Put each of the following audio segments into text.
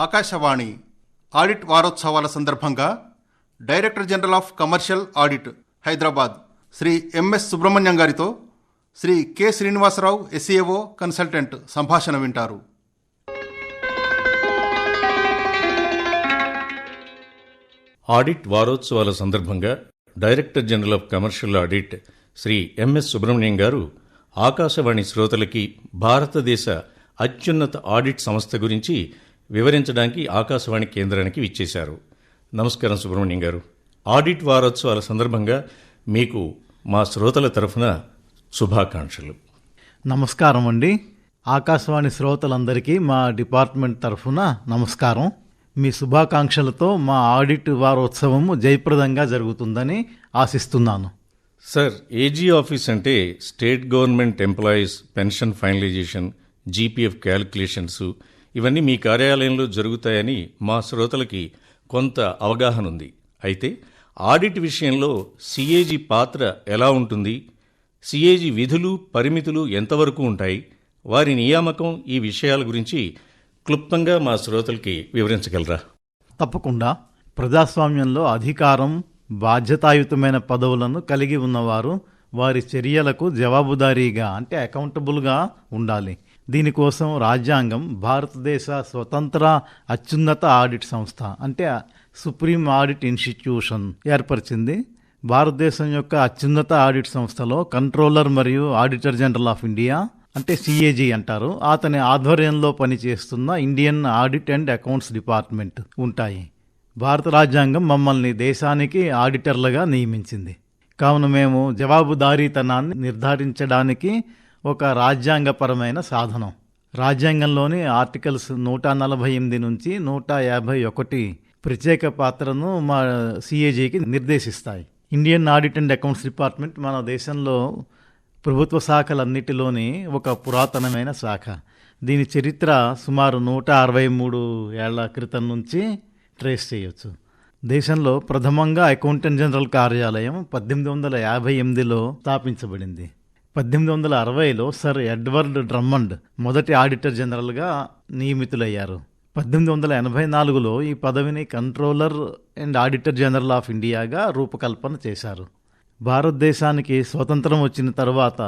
Akashvani audit వారోత్సవాల సందర్భంగా director general of commercial audit Hyderabad Shri MS Subrahmanyam గారితో Shri K Srinivasarao SAO consultant సంభాషణ వింటారు. ఆడిట్ వారోత్సవాల సందర్భంగా director general of commercial audit Shri MS Subrahmanyam garu Akashvani శ్రోతలకి భారతదేశ అత్యున్నత ఆడిట్ సంస్థ గురించి వివరించడానికి ఆకాశవాణి కేంద్రానికి విచ్చేశారు. నమస్కారం సుబ్రహ్మణ్యం గారు. ఆడిట్ వారోత్సవాల సందర్భంగా మీకు మా శ్రోతల తరఫున శుభాకాంక్షలు. నమస్కారం అండి. ఆకాశవాణి శ్రోతలందరికీ మా డిపార్ట్మెంట్ తరఫున నమస్కారం. మీ శుభాకాంక్షలతో మా ఆడిట్ వారోత్సవము జయప్రదంగా జరుగుతుందని ఆశిస్తున్నాను. సార్, ఏజీ ఆఫీస్ అంటే state government employees pension finalisation, GPF calculations ఇవన్నీ మీ కార్యాలయంలో జరుగుతాయని మా శ్రోతలకి కొంత అవగాహన ఉంది. అయితే ఆడిట్ విషయంలో సిఏజీ పాత్ర ఎలా ఉంటుంది, సిఏజీ విధులు పరిమితులు ఎంతవరకు ఉంటాయి, వారి నియామకం, ఈ విషయాల గురించి క్లుప్తంగా మా శ్రోతలకి వివరించగలరా? తప్పకుండా. ప్రజాస్వామ్యంలో అధికారం, బాధ్యతాయుతమైన పదవులను కలిగి ఉన్నవారు వారి చర్యలకు జవాబుదారీగా అంటే అకౌంటబుల్గా ఉండాలి. దీనికోసం రాజ్యాంగం భారతదేశ స్వతంత్ర అత్యున్నత ఆడిట్ సంస్థ అంటే సుప్రీం ఆడిట్ ఇన్స్టిట్యూషన్ ఏర్పరిచింది. భారతదేశం యొక్క అత్యున్నత ఆడిట్ సంస్థలో కంట్రోలర్ మరియు ఆడిటర్ జనరల్ ఆఫ్ ఇండియా అంటే సిఏజీ అంటారు, అతని ఆధ్వర్యంలో పనిచేస్తున్న Indian audit and accounts department ఉంటాయి. భారత రాజ్యాంగం మమ్మల్ని దేశానికి ఆడిటర్లుగా నియమించింది. కావున మేము జవాబుదారీతనాన్ని నిర్ధారించడానికి ఒక రాజ్యాంగపరమైన సాధనం. రాజ్యాంగంలోని ఆర్టికల్స్ 148 నుంచి 151 ప్రత్యేక పాత్రను మా సిఏజీకి నిర్దేశిస్తాయి. Indian audit and accounts department మన దేశంలో ప్రభుత్వ శాఖలన్నిటిలోని ఒక పురాతనమైన శాఖ. దీని చరిత్ర సుమారు 163 ఏళ్ల క్రితం నుంచి ట్రేస్ చేయొచ్చు. దేశంలో ప్రథమంగా అకౌంటెంట్ జనరల్ కార్యాలయం 1858లో స్థాపించబడింది. 1860లో సర్ ఎడ్వర్డ్ డ్రమ్మండ్ మొదటి ఆడిటర్ జనరల్గా నియమితులయ్యారు. 1884లో ఈ పదవిని controller and auditor general of ఇండియాగా రూపకల్పన చేశారు. భారతదేశానికి స్వతంత్రం వచ్చిన తర్వాత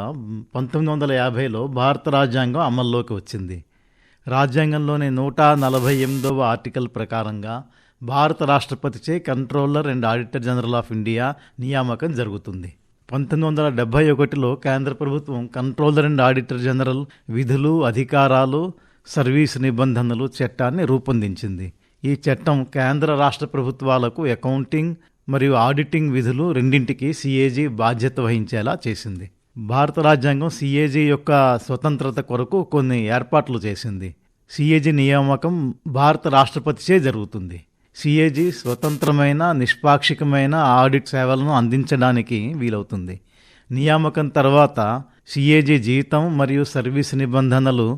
1950లో భారత రాజ్యాంగం అమల్లోకి వచ్చింది. రాజ్యాంగంలోని 148వ ఆర్టికల్ ప్రకారంగా భారత రాష్ట్రపతిచే controller and auditor general of India నియామకం జరుగుతుంది. 1971లో కేంద్ర ప్రభుత్వం కంట్రోలర్ అండ్ ఆడిటర్ జనరల్ విధులు, అధికారాలు, సర్వీసు నిబంధనలు చట్టాన్ని రూపొందించింది. ఈ చట్టం కేంద్ర రాష్ట్ర ప్రభుత్వాలకు అకౌంటింగ్ మరియు ఆడిటింగ్ విధులు రెండింటికి సిఏజీ బాధ్యత వహించేలా చేసింది. భారత రాజ్యాంగం సిఏజీ యొక్క స్వతంత్రత కొరకు కొన్ని ఏర్పాట్లు చేసింది. సిఏజీ నియామకం భారత రాష్ట్రపతిచే జరుగుతుంది. సిఏజీ స్వతంత్రమైన, నిష్పాక్షికమైన ఆడిట్ సేవలను అందించడానికి వీలవుతుంది. నియామకం తర్వాత సిఏజీ జీతం మరియు సర్వీసు నిబంధనలు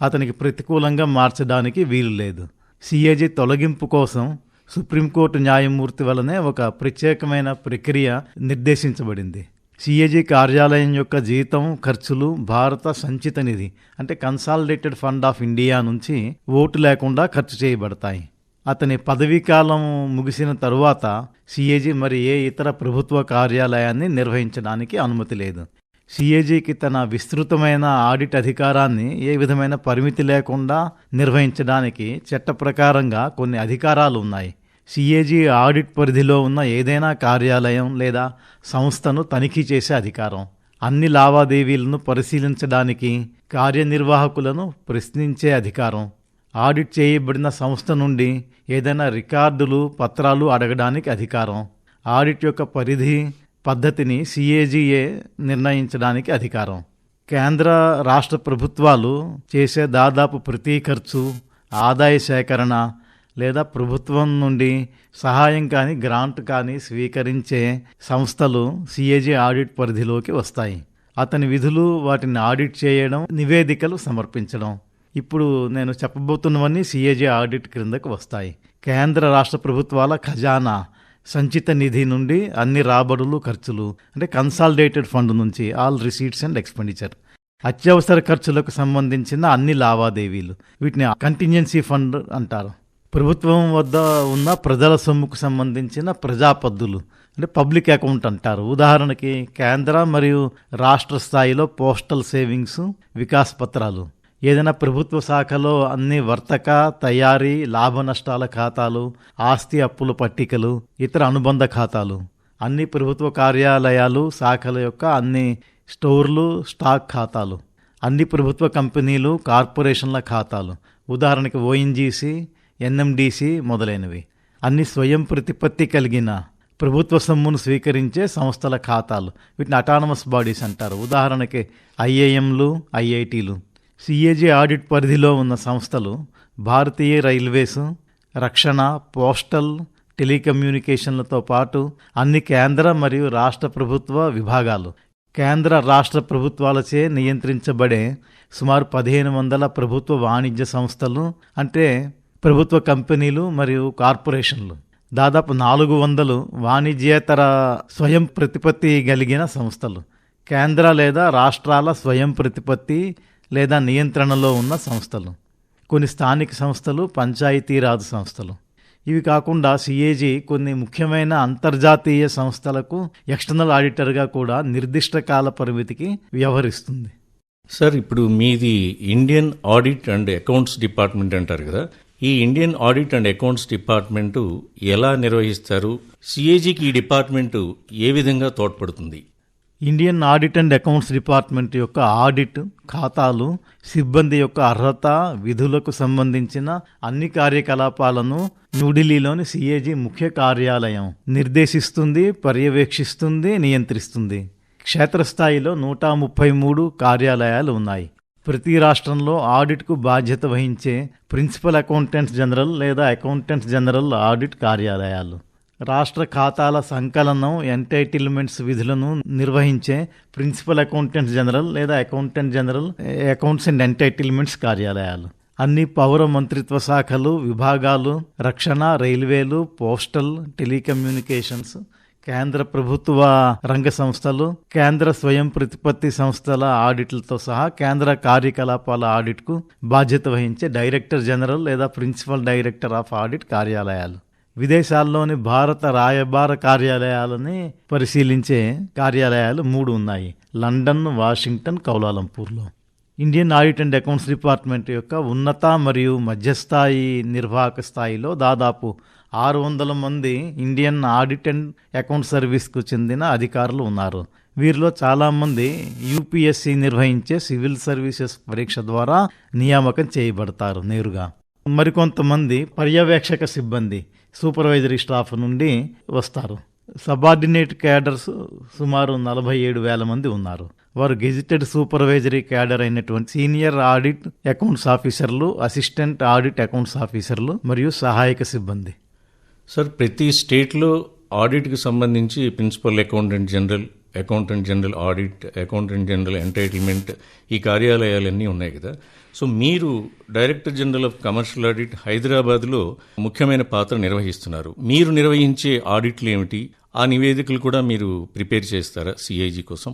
అతనికి ప్రతికూలంగా మార్చడానికి వీలు లేదు. సిఏజీ తొలగింపు కోసం సుప్రీంకోర్టు న్యాయమూర్తి వలనే ఒక ప్రత్యేకమైన ప్రక్రియ నిర్దేశించబడింది. సిఏజీ కార్యాలయం యొక్క జీతం, ఖర్చులు భారత సంచిత నిధి అంటే కన్సాలిడేటెడ్ ఫండ్ ఆఫ్ ఇండియా నుంచి ఓటు లేకుండా ఖర్చు చేయబడతాయి. అతని పదవీకాలం ముగిసిన తరువాత సిఏజీ మరి ఏ ఇతర ప్రభుత్వ కార్యాలయాన్ని నిర్వహించడానికి అనుమతి లేదు. సిఏజీకి తన విస్తృతమైన ఆడిట్ అధికారాన్ని ఏ విధమైన పరిమితి లేకుండా నిర్వహించడానికి చట్ట ప్రకారంగా కొన్ని అధికారాలు ఉన్నాయి. సిఏజీ ఆడిట్ పరిధిలో ఉన్న ఏదైనా కార్యాలయం లేదా సంస్థను తనిఖీ చేసే అధికారం, అన్ని లావాదేవీలను పరిశీలించడానికి, కార్యనిర్వాహకులను ప్రశ్నించే అధికారం, ఆడిట్ చేయబడిన సంస్థ నుండి ఏదైనా రికార్డులు, పత్రాలు అడగడానికి అధికారం, ఆడిట్ యొక్క పరిధి, పద్ధతిని సిఏజీఏ నిర్ణయించడానికి అధికారం. కేంద్ర రాష్ట్ర ప్రభుత్వాలు చేసే దాదాపు ప్రతి ఖర్చు, ఆదాయ సేకరణ లేదా ప్రభుత్వం నుండి సహాయం కానీ గ్రాంట్ కానీ స్వీకరించే సంస్థలు సిఏజీ ఆడిట్ పరిధిలోకి వస్తాయి. అతని విధులు వాటిని ఆడిట్ చేయడం, నివేదికలు సమర్పించడం. ఇప్పుడు నేను చెప్పబోతున్నవన్నీ సిఏజీ ఆడిట్ క్రిందకు వస్తాయి. కేంద్ర రాష్ట్ర ప్రభుత్వాల ఖజానా సంచిత నిధి నుండి అన్ని రాబడులు, ఖర్చులు అంటే కన్సాలిడేటెడ్ ఫండ్ నుంచి ఆల్ రిసీట్స్ అండ్ ఎక్స్పెండిచర్, అత్యవసర ఖర్చులకు సంబంధించిన అన్ని లావాదేవీలు, వీటిని కంటింజెన్సీ ఫండ్ అంటారు. ప్రభుత్వం వద్ద ఉన్న ప్రజల సొమ్ముకు సంబంధించిన ప్రజాపద్దులు అంటే పబ్లిక్ అకౌంట్ అంటారు. ఉదాహరణకి కేంద్ర మరియు రాష్ట్ర స్థాయిలో పోస్టల్ సేవింగ్స్, వికాస్ పత్రాలు. ఏదైనా ప్రభుత్వ శాఖలో అన్ని వర్తక, తయారీ, లాభ నష్టాల ఖాతాలు, ఆస్తి అప్పుల పట్టికలు, ఇతర అనుబంధ ఖాతాలు, అన్ని ప్రభుత్వ కార్యాలయాలు, శాఖల యొక్క అన్ని స్టోర్లు, స్టాక్ ఖాతాలు, అన్ని ప్రభుత్వ కంపెనీలు, కార్పొరేషన్ల ఖాతాలు, ఉదాహరణకి ఓఎన్జీసీ, ఎన్ఎండిసి మొదలైనవి. అన్ని స్వయం ప్రతిపత్తి కలిగిన ప్రభుత్వ సొమ్మును స్వీకరించే సంస్థల ఖాతాలు, వీటిని అటానమస్ బాడీస్ అంటారు. ఉదాహరణకి ఐఐఎంలు, ఐఐటీలు. సిఏజీ ఆడిట్ పరిధిలో ఉన్న సంస్థలు భారతీయ రైల్వేస్, రక్షణ, పోస్టల్, టెలికమ్యూనికేషన్లతో పాటు అన్ని కేంద్ర మరియు రాష్ట్ర ప్రభుత్వ విభాగాలు, కేంద్ర రాష్ట్ర ప్రభుత్వాలచే నియంత్రించబడే సుమారు 1500 ప్రభుత్వ వాణిజ్య సంస్థలు, అంటే ప్రభుత్వ కంపెనీలు మరియు కార్పొరేషన్లు, దాదాపు 400 వాణిజ్యేతర స్వయం ప్రతిపత్తి కలిగిన సంస్థలు, కేంద్ర లేదా రాష్ట్రాల స్వయం ప్రతిపత్తి లేదా నియంత్రణలో ఉన్న సంస్థలు, కొన్ని స్థానిక సంస్థలు, పంచాయతీరాజ్ సంస్థలు. ఇవి కాకుండా సిఏజీ కొన్ని ముఖ్యమైన అంతర్జాతీయ సంస్థలకు ఎక్స్టర్నల్ ఆడిటర్గా కూడా నిర్దిష్ట కాల పరిమితికి వ్యవహరిస్తుంది. సార్, ఇప్పుడు మీది Indian audit and accounts department అంటారు కదా, ఈ Indian audit and accounts department ఎలా నిర్వహిస్తారు? సిఏజీకి ఈ డిపార్ట్మెంటు ఏ విధంగా తోడ్పడుతుంది? Indian audit and accounts department యొక్క ఆడిట్, ఖాతాలు, సిబ్బంది యొక్క అర్హత, విధులకు సంబంధించిన అన్ని కార్యకలాపాలను న్యూఢిల్లీలోని సిఏజీ ముఖ్య కార్యాలయం నిర్దేశిస్తుంది, పర్యవేక్షిస్తుంది, నియంత్రిస్తుంది. క్షేత్రస్థాయిలో 133 కార్యాలయాలు ఉన్నాయి. ప్రతి రాష్ట్రంలో ఆడిట్కు బాధ్యత వహించే ప్రిన్సిపల్ అకౌంటెంట్స్ జనరల్ లేదా అకౌంటెంట్స్ జనరల్ ఆడిట్ కార్యాలయాలు, రాష్ట్ర ఖాతాల సంకలనం, ఎంటైటిల్మెంట్స్ విధులను నిర్వహించే ప్రిన్సిపల్ అకౌంటెంట్స్ జనరల్ లేదా accountant general accounts and entitlements కార్యాలయాలు, అన్ని పౌర మంత్రిత్వ శాఖలు, విభాగాలు, రక్షణ, రైల్వేలు, పోస్టల్, టెలికమ్యూనికేషన్స్, కేంద్ర ప్రభుత్వ రంగ సంస్థలు, కేంద్ర స్వయం ప్రతిపత్తి సంస్థల ఆడిట్లతో సహా కేంద్ర కార్యకలాపాల ఆడిట్కు బాధ్యత వహించే డైరెక్టర్ జనరల్ లేదా ప్రిన్సిపల్ డైరెక్టర్ ఆఫ్ ఆడిట్ కార్యాలయాలు, విదేశాల్లోని భారత రాయబార కార్యాలయాలని పరిశీలించే కార్యాలయాలు 3 ఉన్నాయి: లండన్, వాషింగ్టన్, కౌలాలంపూర్లో. Indian audit and accounts department యొక్క ఉన్నత మరియు మధ్యస్థాయి నిర్వాహక స్థాయిలో దాదాపు 600 మంది ఇండియన్ ఆడిట్ అండ్ అకౌంట్ సర్వీస్కు చెందిన అధికారులు ఉన్నారు. వీరిలో చాలామంది యూపీఎస్సీ నిర్వహించే సివిల్ సర్వీసెస్ పరీక్ష ద్వారా నియామకం చేయబడతారు నేరుగా. మరికొంతమంది పర్యవేక్షక సిబ్బంది, సూపర్వైజరీ స్టాఫ్ నుండి వస్తారు. సబార్డినేట్ క్యాడర్స్ సుమారు 47,000 మంది ఉన్నారు. వారు గెజిటెడ్ సూపర్వైజరీ క్యాడర్ అయినటువంటి సీనియర్ ఆడిట్ అకౌంట్స్ ఆఫీసర్లు, అసిస్టెంట్ ఆడిట్ అకౌంట్స్ ఆఫీసర్లు మరియు సహాయక సిబ్బంది. సార్, ప్రతి స్టేట్లో ఆడిట్కి సంబంధించి principal accountant general audit, accountant general entitlement, ఈ కార్యాలయాలన్నీ ఉన్నాయి కదా. సో మీరు director general of commercial audit హైదరాబాద్లో ముఖ్యమైన పాత్ర నిర్వహిస్తున్నారు. మీరు నిర్వహించే ఆడిట్లు ఏమిటి? ఆ నివేదికలు కూడా మీరు ప్రిపేర్ చేస్తారా సిఐజీ కోసం?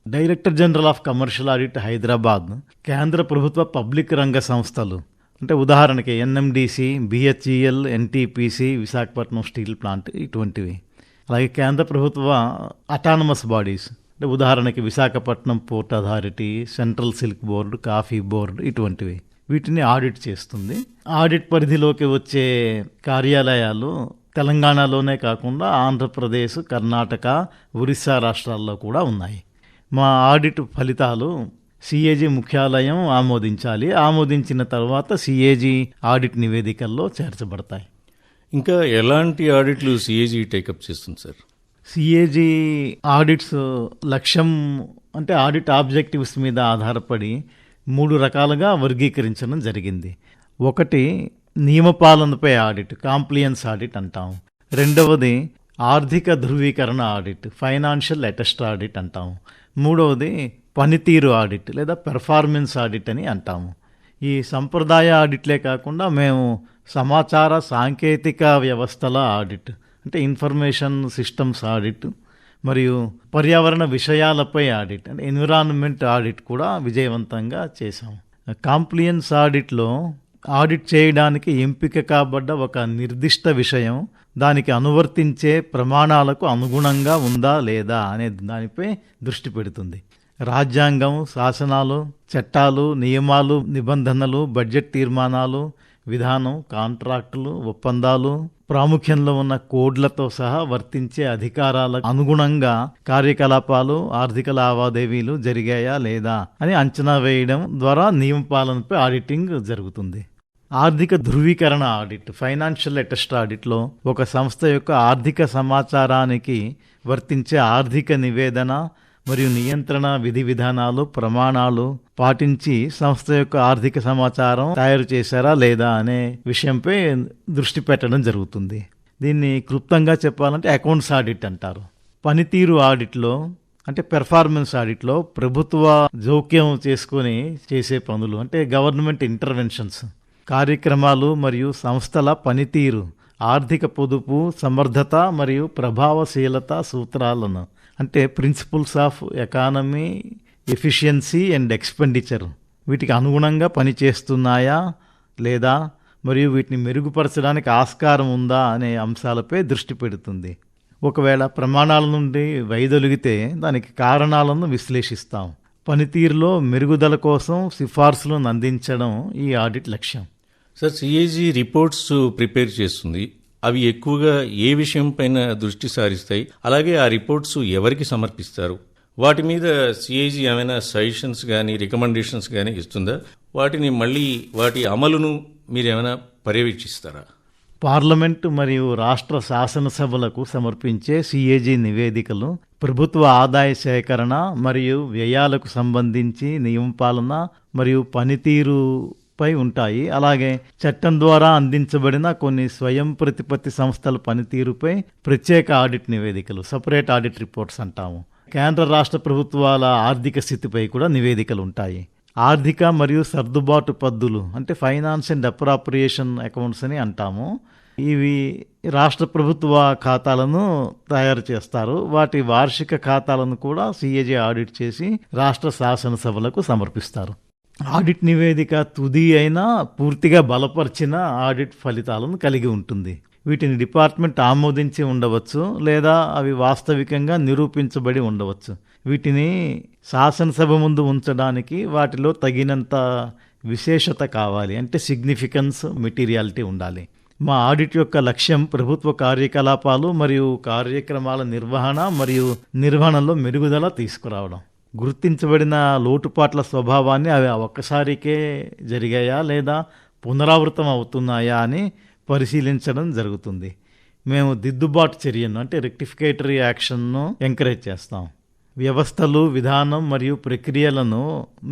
Director general of commercial audit Hyderabad కేంద్ర ప్రభుత్వ పబ్లిక్ రంగ సంస్థలు, అంటే ఉదాహరణకి NMDC, BHEL, NTPC, Visakhapatnam steel plant, ఇటువంటివి. అలాగే కేంద్ర ప్రభుత్వ అటానమస్ బాడీస్, అంటే ఉదాహరణకి Visakhapatnam port authority, central silk board, coffee board, ఇటువంటివి. వీటిని ఆడిట్ చేస్తుంది. ఆడిట్ పరిధిలోకి వచ్చే కార్యాలయాలు తెలంగాణలోనే కాకుండా ఆంధ్రప్రదేశ్, కర్ణాటక, ఒరిస్సా రాష్ట్రాల్లో కూడా ఉన్నాయి. మా ఆడిట్ ఫలితాలు సిఏజీ ముఖ్యాలయం ఆమోదించాలి. ఆమోదించిన తర్వాత సిఏజీ ఆడిట్ నివేదికల్లో చేర్చబడతాయి. ఇంకా ఎలాంటి ఆడిట్లు సిఏజీ టేకప్ చేస్తుంది సార్? సిఏజీ ఆడిట్స్ లక్ష్యం అంటే ఆడిట్ ఆబ్జెక్టివ్స్ మీద ఆధారపడి 3 రకాలుగా వర్గీకరించడం జరిగింది. ఒకటి నియమపాలనపై ఆడిట్, కాంప్లియన్స్ ఆడిట్ అంటాం. రెండవది ఆర్థిక ధృవీకరణ ఆడిట్, ఫైనాన్షియల్ అటెస్ట్ ఆడిట్ అంటాము. మూడవది పనితీరు ఆడిట్ లేదా పెర్ఫార్మెన్స్ ఆడిట్ అని అంటాము. ఈ సంప్రదాయ ఆడిట్లే కాకుండా మేము సమాచార సాంకేతిక వ్యవస్థల ఆడిట్, అంటే ఇన్ఫర్మేషన్ సిస్టమ్స్ ఆడిట్, మరియు పర్యావరణ విషయాలపై ఆడిట్, అంటే ఎన్విరాన్మెంట్ ఆడిట్ కూడా విజయవంతంగా చేశాం. కాంప్లియన్స్ ఆడిట్లో ఆడిట్ చేయడానికి ఎంపిక కాబడ్డ ఒక నిర్దిష్ట విషయం దానికి అనువర్తించే ప్రమాణాలకు అనుగుణంగా ఉందా లేదా అనే దానిపై దృష్టి పెడుతుంది. రాజ్యాంగం, శాసనాలు, చట్టాలు, నియమాలు, నిబంధనలు, బడ్జెట్ తీర్మానాలు, విధానం, కాంట్రాక్టులు, ఒప్పందాలు, ప్రాముఖ్యంలో ఉన్న కోడ్లతో సహా వర్తించే అధికారాలకు అనుగుణంగా కార్యకలాపాలు, ఆర్థిక లావాదేవీలు జరిగాయా లేదా అని అంచనా వేయడం ద్వారా నియమ పాలనపై ఆడిటింగ్ జరుగుతుంది. ఆర్థిక ధృవీకరణ ఆడిట్, ఫైనాన్షియల్ అటెస్ట్ ఆడిట్లో ఒక సంస్థ యొక్క ఆర్థిక సమాచారానికి వర్తించే ఆర్థిక నివేదన మరియు నియంత్రణ విధి విధానాలు, ప్రమాణాలు పాటించి సంస్థ యొక్క ఆర్థిక సమాచారం తయారు చేశారా లేదా అనే విషయంపై దృష్టి పెట్టడం జరుగుతుంది. దీన్ని క్లుప్తంగా చెప్పాలంటే అకౌంట్స్ ఆడిట్ అంటారు. పనితీరు ఆడిట్లో అంటే పెర్ఫార్మెన్స్ ఆడిట్లో ప్రభుత్వ జోక్యం చేసుకొని చేసే పనులు అంటే గవర్నమెంట్ ఇంటర్వెన్షన్స్, కార్యక్రమాలు మరియు సంస్థల పనితీరు, ఆర్థిక పొదుపు, సమర్థత మరియు ప్రభావశీలత సూత్రాలను అంటే principles of economy, efficiency and expenditure వీటికి అనుగుణంగా పనిచేస్తున్నాయా లేదా మరియు వీటిని మెరుగుపరచడానికి ఆస్కారం ఉందా అనే అంశాలపై దృష్టి పెడుతుంది. ఒకవేళ ప్రమాణాల నుండి వైదొలిగితే దానికి కారణాలను విశ్లేషిస్తాం. పనితీరులో మెరుగుదల కోసం సిఫార్సులను అందించడం ఈ ఆడిట్ లక్ష్యం. సార్, సిఏజీ రిపోర్ట్స్ ప్రిపేర్ చేస్తుంది. అవి ఎక్కువగా ఏ విషయం పైన దృష్టి సారిస్తాయి? అలాగే ఆ రిపోర్ట్స్ ఎవరికి సమర్పిస్తారు? వాటి మీద సిఏజీ ఏమైనా సజెషన్స్ కానీ రికమెండేషన్స్ కానీ ఇస్తుందా? వాటిని మళ్ళీ వాటి అమలును మీరేమైనా పర్యవేక్షిస్తారా? పార్లమెంటు మరియు రాష్ట్ర శాసనసభలకు సమర్పించే సిఏజీ నివేదికలు ప్రభుత్వ ఆదాయ సేకరణ మరియు వ్యయాలకు సంబంధించి నియమపాలన మరియు పనితీరుపై ఉంటాయి. అలాగే చట్టం ద్వారా అందించబడిన కొన్ని స్వయం ప్రతిపత్తి సంస్థల పనితీరుపై ప్రత్యేక ఆడిట్ నివేదికలు, సపరేట్ ఆడిట్ రిపోర్ట్స్ అంటాము. కేంద్ర రాష్ట్ర ప్రభుత్వాల ఆర్థిక స్థితిపై కూడా నివేదికలు ఉంటాయి. ఆర్థిక మరియు సర్దుబాటు పద్దులు అంటే ఫైనాన్స్ అండ్ అప్రాప్రియేషన్ అకౌంట్స్ అని అంటాము. ఇవి రాష్ట్ర ప్రభుత్వ ఖాతాలను తయారు చేస్తారు. వాటి వార్షిక ఖాతాలను కూడా సిఏజీ ఆడిట్ చేసి రాష్ట్ర శాసనసభలకు సమర్పిస్తారు. ఆడిట్ నివేదిక తుది అయినా పూర్తిగా బలపరిచిన ఆడిట్ ఫలితాలను కలిగి ఉంటుంది. వీటిని డిపార్ట్మెంట్ ఆమోదించి ఉండవచ్చు లేదా అవి వాస్తవికంగా నిరూపించబడి ఉండవచ్చు. వీటిని శాసనసభ ముందు ఉంచడానికి వాటిలో తగినంత విశేషత కావాలి, అంటే సిగ్నిఫికెన్స్, మెటీరియాలిటీ ఉండాలి. మా ఆడిట్ యొక్క లక్ష్యం ప్రభుత్వ కార్యకలాపాలు మరియు కార్యక్రమాల నిర్వహణ మరియు నిర్వహణలో మెరుగుదల తీసుకురావడం. గుర్తించబడిన లోటుపాట్ల స్వభావాన్ని అవి ఒక్కసారికే జరిగాయా లేదా పునరావృతం అవుతున్నాయా అని పరిశీలించడం జరుగుతుంది. మేము దిద్దుబాటు చర్యను అంటే రెక్టిఫికేటరీ యాక్షన్ను ఎంకరేజ్ చేస్తాం. వ్యవస్థలు, విధానం మరియు ప్రక్రియలను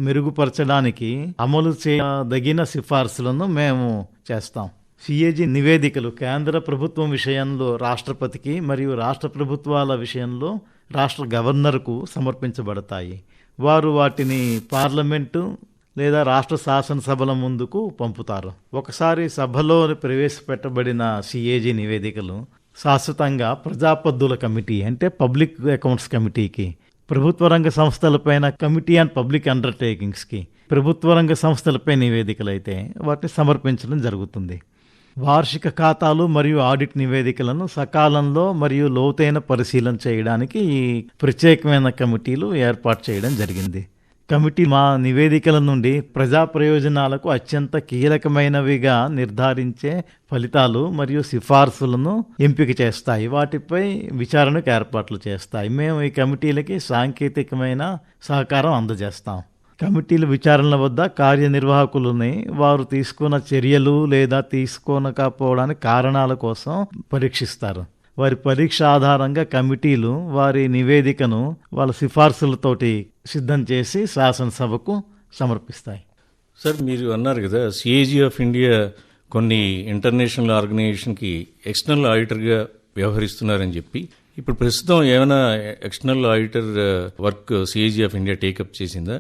మెరుగుపరచడానికి అమలు చేయదగిన సిఫార్సులను మేము చేస్తాం. సిఏజీ నివేదికలు కేంద్ర ప్రభుత్వం విషయంలో రాష్ట్రపతికి మరియు రాష్ట్ర ప్రభుత్వాల విషయంలో రాష్ట్ర గవర్నర్కు సమర్పించబడతాయి. వారు వాటిని పార్లమెంటు లేదా రాష్ట్ర శాసనసభల ముందుకు పంపుతారు. ఒకసారి సభలో ప్రవేశపెట్టబడిన సిఏజీ నివేదికలు శాశ్వతంగా ప్రజాపద్దుల కమిటీ అంటే పబ్లిక్ అకౌంట్స్ కమిటీకి, ప్రభుత్వ రంగ సంస్థలపైన కమిటీ ఆన్ పబ్లిక్ అండర్టేకింగ్స్కి, ప్రభుత్వ రంగ సంస్థలపై నివేదికలైతే వాటిని సమర్పించడం జరుగుతుంది. వార్షిక ఖాతాలు మరియు ఆడిట్ నివేదికలను సకాలంలో మరియు లోతైన పరిశీలన చేయడానికి ఈ ప్రత్యేకమైన కమిటీలు ఏర్పాటు చేయడం జరిగింది. కమిటీ మా నివేదికల నుండి ప్రజా ప్రయోజనాలకు అత్యంత కీలకమైనవిగా నిర్ధారించే ఫలితాలు మరియు సిఫార్సులను ఎంపిక చేస్తాయి. వాటిపై విచారణకు ఏర్పాట్లు చేస్తాయి. మేము ఈ కమిటీలకి సాంకేతికమైన సహకారం అందజేస్తాం. కమిటీల విచారణల వద్ద కార్యనిర్వాహకులని వారు తీసుకున్న చర్యలు లేదా తీసుకోనకపోవడానికి కారణాల కోసం పరీక్షిస్తారు. వారి పరీక్ష ఆధారంగా కమిటీలు వారి నివేదికను వాళ్ళ సిఫార్సులతోటి సిద్ధం చేసి శాసనసభకు సమర్పిస్తాయి. సార్, మీరు అన్నారు కదా సిఏజీ ఆఫ్ ఇండియా కొన్ని ఇంటర్నేషనల్ ఆర్గనైజేషన్కి ఎక్స్టర్నల్ ఆడిటర్గా వ్యవహరిస్తున్నారని చెప్పి, ఇప్పుడు ప్రస్తుతం ఏమైనా external auditor work CAG of India take up చేసిందా?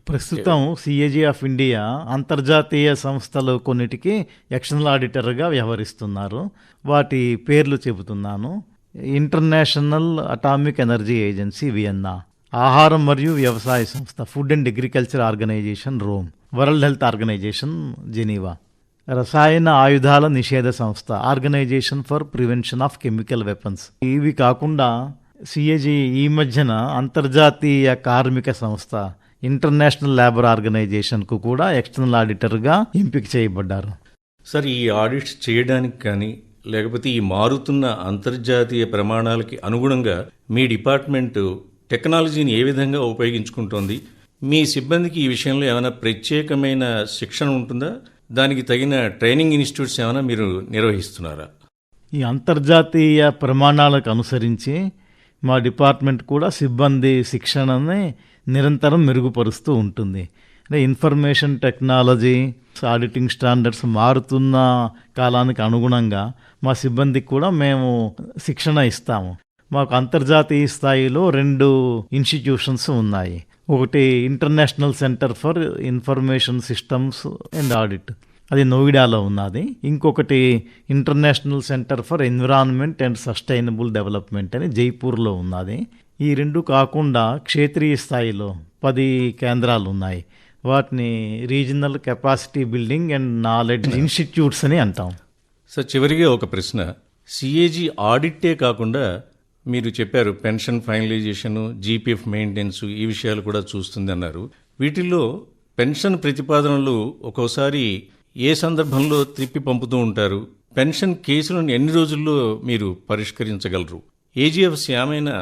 ప్రస్తుతం సిఏజీ ఆఫ్ ఇండియా అంతర్జాతీయ సంస్థలు కొన్నిటికి ఎక్స్టర్నల్ ఆడిటర్గా వ్యవహరిస్తున్నారు. వాటి పేర్లు చెబుతున్నాను. International Atomic Energy Agency Vienna, ఆహారం మరియు వ్యవసాయ సంస్థ Food and Agriculture Organisation Rome, World Health Organisation Geneva, రసాయన ఆయుధాల నిషేధ సంస్థ, Organisation for Prevention of Chemical Weapons. ఇవి కాకుండా సిఏజీ ఈ మధ్యన అంతర్జాతీయ కార్మిక సంస్థ, ఇంటర్నేషనల్ లేబర్ ఆర్గనైజేషన్కు కూడా ఎక్స్టర్నల్ ఆడిటర్గా ఎంపిక చేయబడ్డారు. సార్, ఈ ఆడిట్స్ చేయడానికి కానీ లేకపోతే ఈ మారుతున్న అంతర్జాతీయ ప్రమాణాలకి అనుగుణంగా మీ డిపార్ట్మెంట్ టెక్నాలజీని ఏ విధంగా ఉపయోగించుకుంటోంది? మీ సిబ్బందికి ఈ విషయంలో ఏమైనా ప్రత్యేకమైన శిక్షణ ఉంటుందా? దానికి తగిన ట్రైనింగ్ ఇన్స్టిట్యూట్స్ ఏమైనా మీరు నిర్వహిస్తున్నారా? ఈ అంతర్జాతీయ ప్రమాణాలకు అనుసరించి మా డిపార్ట్మెంట్ కూడా సిబ్బంది శిక్షణని నిరంతరం మెరుగుపరుస్తూ ఉంటుంది. అంటే ఇన్ఫర్మేషన్ టెక్నాలజీ, ఆడిటింగ్ స్టాండర్డ్స్ మారుతున్న కాలానికి అనుగుణంగా మా సిబ్బందికి కూడా మేము శిక్షణ ఇస్తాము. మాకు అంతర్జాతీయ స్థాయిలో 2 ఇన్స్టిట్యూషన్స్ ఉన్నాయి. ఒకటి international centre for information systems and audit, అది నోయిడాలో ఉన్నది. ఇంకొకటి international centre for environment and sustainable development అని జైపూర్లో ఉన్నది. ఈ 2 కాకుండా క్షేత్రీయ స్థాయిలో 10 కేంద్రాలు ఉన్నాయి. వాటిని regional capacity building and knowledge institutes అని అంటాం. సార్, చివరిగా ఒక ప్రశ్న. సిఏజీ ఆడిటే కాకుండా మీరు చెప్పారు పెన్షన్ ఫైనలైజేషన్, జీపీఎఫ్ మెయింటెనెన్స్, ఈ విషయాలు కూడా చూస్తుంది అన్నారు. వీటిల్లో పెన్షన్ ప్రతిపాదనలు ఒక్కోసారి ఏ సందర్భంలో తిప్పి పంపుతూ ఉంటారు? పెన్షన్ కేసులను ఎన్ని రోజుల్లో మీరు పరిష్కరించగలరు? ఏజీఎఫ్స్ ఏమైనా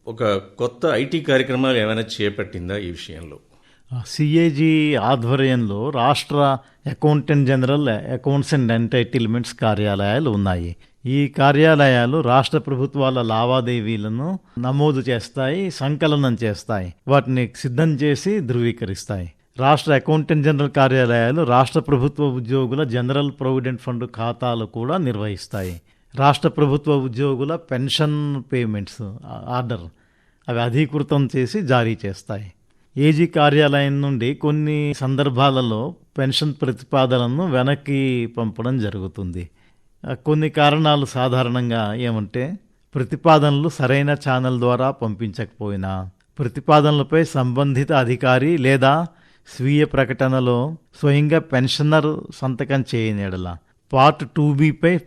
ఒక కొత్త ఐటీ కార్యక్రమాలు ఏమైనా చేపట్టిందా ఈ విషయంలో? సిఏజీ ఆధ్వర్యంలో రాష్ట్ర accountant general, accounts and entitlements కార్యాలయాలు ఉన్నాయి. ఈ కార్యాలయాలు రాష్ట్ర ప్రభుత్వాల లావాదేవీలను నమోదు చేస్తాయి, సంకలనం చేస్తాయి, వాటిని సిద్ధం చేసి ధృవీకరిస్తాయి. రాష్ట్ర అకౌంటెంట్ జనరల్ కార్యాలయాలు రాష్ట్ర ప్రభుత్వ ఉద్యోగుల జనరల్ ప్రొవిడెంట్ ఫండ్ ఖాతాలు కూడా నిర్వహిస్తాయి. రాష్ట్ర ప్రభుత్వ ఉద్యోగుల పెన్షన్ పేమెంట్స్ ఆర్డర్ అవి అధీకృతం చేసి జారీ చేస్తాయి. ఏజీ కార్యాలయం నుండి కొన్ని సందర్భాలలో పెన్షన్ ప్రతిపాదనలను వెనక్కి పంపడం జరుగుతుంది. కొన్ని కారణాలు సాధారణంగా ఏమంటే, ప్రతిపాదనలు సరైన ఛానల్ ద్వారా పంపించకపోయినా, ప్రతిపాదనలపై సంబంధిత అధికారి లేదా స్వీయ ప్రకటనలో స్వయంగా పెన్షనర్ సంతకం చేయని యెడల, part 2B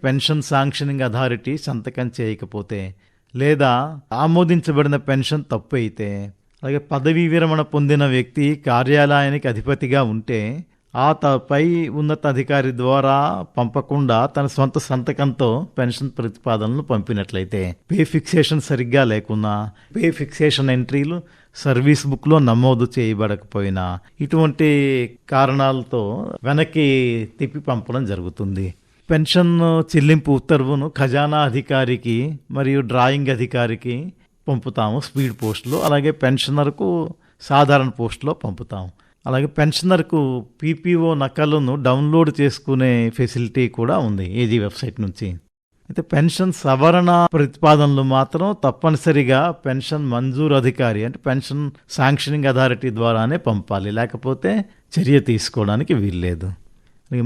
pension sanctioning authority సంతకం చేయకపోతే, లేదా ఆమోదించబడిన పెన్షన్ తప్పు అయితే, అలాగే పదవీ విరమణ పొందిన వ్యక్తి కార్యాలయానికి అధిపతిగా ఉంటే ఆ పై ఉన్నతాధికారి ద్వారా పంపకుండా తన సొంత సంతకంతో పెన్షన్ ప్రతిపాదనలు పంపినట్లయితే, పే ఫిక్సేషన్ సరిగ్గా లేకున్నా, పే ఫిక్సేషన్ ఎంట్రీలు సర్వీస్ బుక్లో నమోదు చేయబడకపోయినా, ఇటువంటి కారణాలతో వెనక్కి తిప్పి పంపడం జరుగుతుంది. పెన్షన్ చెల్లింపు ఉత్తర్వును ఖజానా అధికారికి మరియు డ్రాయింగ్ అధికారికి పంపుతాము స్పీడ్ పోస్టులో. అలాగే పెన్షనర్కు సాధారణ పోస్టులో పంపుతాము. అలాగే పెన్షనర్కు పీపీఓ నకలును డౌన్లోడ్ చేసుకునే ఫెసిలిటీ కూడా ఉంది ఏజీ వెబ్సైట్ నుంచి. అయితే పెన్షన్ సవరణ ప్రతిపాదనలు మాత్రం తప్పనిసరిగా పెన్షన్ మంజూరు అధికారి అంటే పెన్షన్ శాంక్షనింగ్ అథారిటీ ద్వారానే పంపాలి, లేకపోతే చర్య తీసుకోవడానికి వీల్లేదు.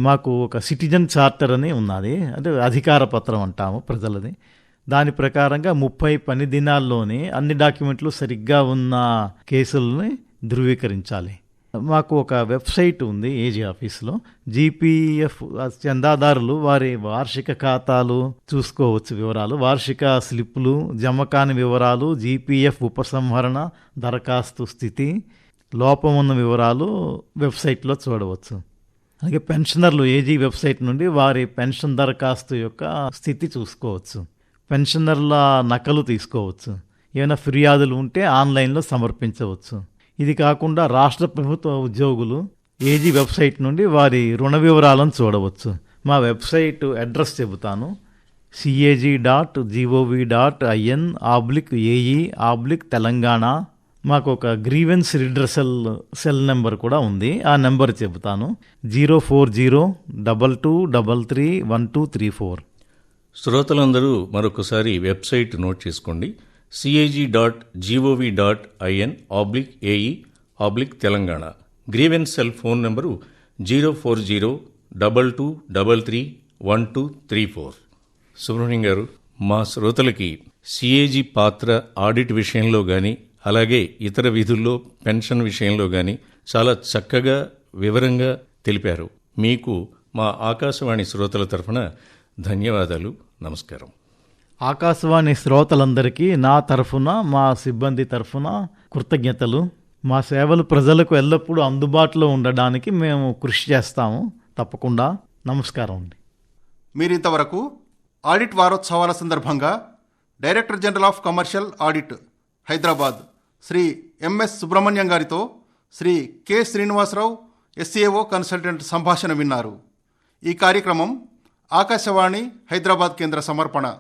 మాకు ఒక సిటిజన్ చార్టర్ అని ఉన్నది, అంటే అధికార పత్రం అంటాము ప్రజలది. దాని ప్రకారంగా 30 పని దినాల్లోనే అన్ని డాక్యుమెంట్లు సరిగ్గా ఉన్న కేసుల్ని ధృవీకరించాలి. మాకు ఒక వెబ్సైట్ ఉంది ఏజీ ఆఫీస్లో. జీపీఎఫ్ చందాదారులు వారి వార్షిక ఖాతాలు చూసుకోవచ్చు, వివరాలు, వార్షిక స్లిప్పులు, జమ కాని వివరాలు, జీపీఎఫ్ ఉపసంహరణ దరఖాస్తు స్థితి, లోపం ఉన్న వివరాలు వెబ్సైట్లో చూడవచ్చు. అలాగే పెన్షనర్లు ఏజీ వెబ్సైట్ నుండి వారి పెన్షన్ దరఖాస్తు యొక్క స్థితి చూసుకోవచ్చు, పెన్షనర్ల నకలు తీసుకోవచ్చు, ఏమైనా ఫిర్యాదులు ఉంటే ఆన్లైన్లో సమర్పించవచ్చు. ఇది కాకుండా రాష్ట్ర ప్రభుత్వ ఉద్యోగులు ఏజీ వెబ్సైట్ నుండి వారి రుణ వివరాలను చూడవచ్చు. మా వెబ్సైట్ అడ్రస్ చెబుతాను: cag.gov.in/AE/తెలంగాణ. మాకు ఒక గ్రీవెన్స్ రిడ్రెసల్ సెల్ నెంబర్ కూడా ఉంది, ఆ నెంబర్ చెబుతాను: 04022331234. శ్రోతలందరూ మరొకసారి వెబ్సైట్ నోట్ చేసుకోండి: cag.gov.in/AE/తెలంగాణ. Grievance cell phone number 04022331234. Subrahmanyam garu, మా శ్రోతలకి సిఏజీ పాత్ర ఆడిట్ విషయంలో కానీ అలాగే ఇతర విధుల్లో పెన్షన్ విషయంలో కానీ చాలా చక్కగా వివరంగా తెలిపారు. మీకు మా ఆకాశవాణి శ్రోతల తరఫున ధన్యవాదాలు. నమస్కారం. ఆకాశవాణి శ్రోతలందరికీ నా తరఫున, మా సిబ్బంది తరఫున కృతజ్ఞతలు. మా సేవలు ప్రజలకు ఎల్లప్పుడూ అందుబాటులో ఉండడానికి మేము కృషి చేస్తాము. తప్పకుండా. నమస్కారం అండి. మీరింతవరకు ఆడిట్ వారోత్సవాల సందర్భంగా director general of commercial audit Hyderabad Shri MS Subrahmanyam గారితో Shri K Srinivasarao SAO consultant సంభాషణ విన్నారు. ఈ కార్యక్రమం ఆకాశవాణి హైదరాబాద్ కేంద్ర సమర్పణ.